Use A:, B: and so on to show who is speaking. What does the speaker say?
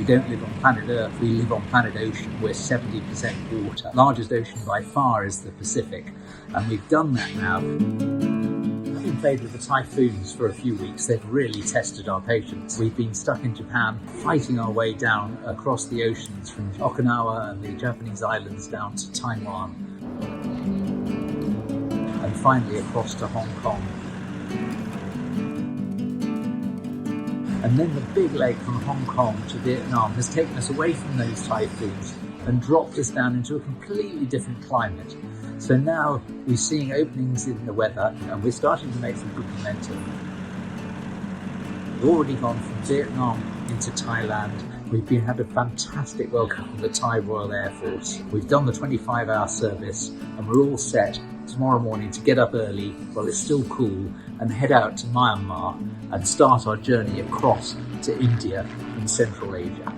A: don't live on planet Earth, we live on planet Ocean. We're 70% water. Largest ocean by far is the Pacific, and we've done that now. Having played with the Typhoons for a few weeks, they've really tested our patience. We've been stuck in Japan, fighting our way down across the oceans from Okinawa and the Japanese islands down to Taiwan, and finally across to Hong Kong. And then the big leg from Hong Kong to Vietnam has taken us away from those typhoons and dropped us down into a completely different climate. So now we're seeing openings in the weather and we're starting to make some good momentum. We've already gone from Vietnam into Thailand. We've had a fantastic welcome from the Thai Royal Air Force. We've done the 25-hour service and we're all set tomorrow morning to get up early while it's still cool and head out to Myanmar and start our journey across to India and Central Asia.